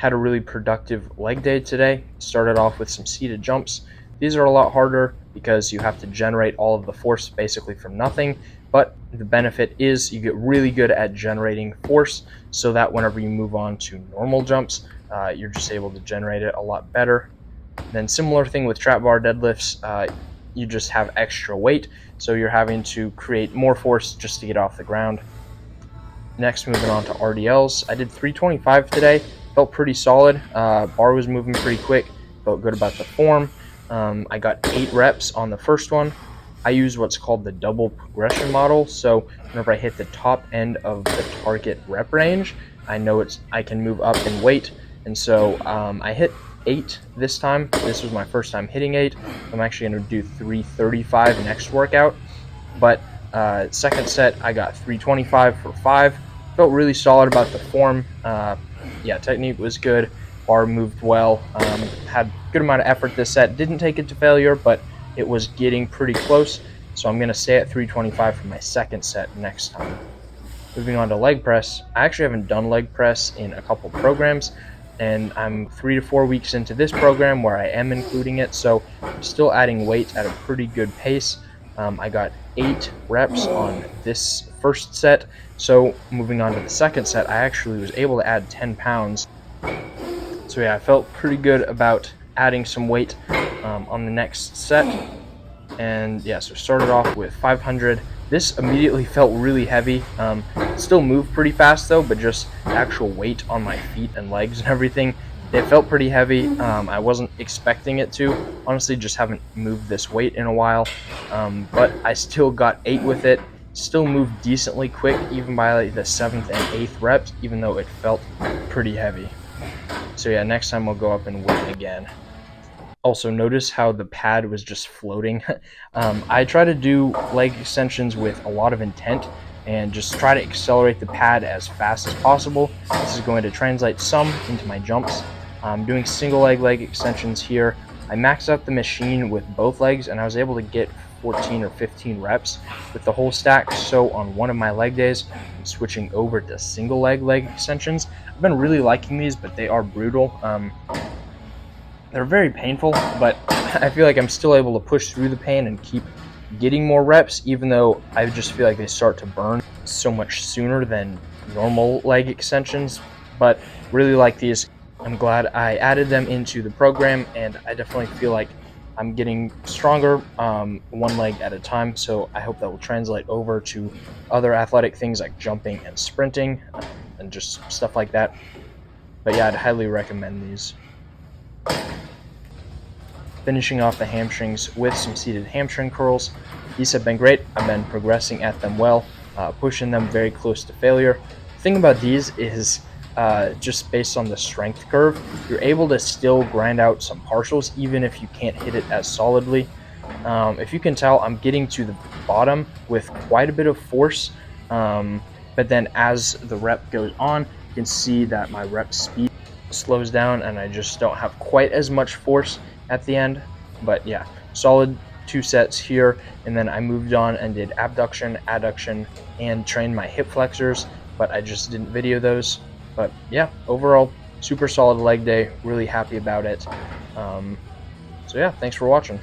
Had a really productive leg day today. Started off with some seated jumps. These are a lot harder because you have to generate all of the force basically from nothing, but the benefit is you get really good at generating force so that whenever you move on to normal jumps, you're just able to generate it a lot better. Then similar thing with trap bar deadlifts, you just have extra weight, so you're having to create more force just to get off the ground. Next, moving on to RDLs. I did 325 today, felt pretty solid. Bar was moving pretty quick, felt good about the form. I got 8 reps on the first one. I use what's called the double progression model, so whenever I hit the top end of the target rep range, I know I can move up in weight, and so I hit 8 this time. This was my first time hitting 8. I'm actually going to do 335 next workout, but second set I got 325 for 5. Felt really solid about the form. Yeah, technique was good. Bar moved well. Had a good amount of effort this set. Didn't take it to failure, but it was getting pretty close. So I'm going to stay at 325 for my second set next time. Moving on to leg press. I actually haven't done leg press in a couple programs, and I'm 3 to 4 weeks into this program where I am including it, so I'm still adding weight at a pretty good pace. I got 8 reps on this first set, so moving on to the second set, I actually was able to add 10 pounds. So yeah, I felt pretty good about adding some weight on the next set. And yeah, so started off with 500. This immediately felt really heavy. Still moved pretty fast though, but just actual weight on my feet and legs and everything, it felt pretty heavy. I wasn't expecting it to. Honestly, just haven't moved this weight in a while. But I still got 8 with it. Still moved decently quick, even by like the 7th and 8th reps, even though it felt pretty heavy. So yeah, next time I'll go up and weight again. Also, notice how the pad was just floating. I try to do leg extensions with a lot of intent and just try to accelerate the pad as fast as possible. This is going to translate some into my jumps. I'm doing single leg extensions here. I maxed out the machine with both legs and I was able to get 14 or 15 reps with the whole stack. So on one of my leg days, I'm switching over to single leg extensions. I've been really liking these, but they are brutal. They're very painful, but I feel like I'm still able to push through the pain and keep getting more reps, even though I just feel like they start to burn so much sooner than normal leg extensions. But really like these. I'm glad I added them into the program, and I definitely feel like I'm getting stronger one leg at a time, so I hope that will translate over to other athletic things like jumping and sprinting and just stuff like that. But yeah, I'd highly recommend these. Finishing off the hamstrings with some seated hamstring curls. These have been great. I've been progressing at them well, pushing them very close to failure. The thing about these is just based on the strength curve, you're able to still grind out some partials even if you can't hit it as solidly. If you can tell, I'm getting to the bottom with quite a bit of force, but then as the rep goes on, you can see that my rep speed slows down and I just don't have quite as much force at the end. But yeah, solid 2 sets here, and then I moved on and did abduction, adduction, and trained my hip flexors, but I just didn't video those. But yeah, overall super solid leg day, really happy about it. So yeah, thanks for watching.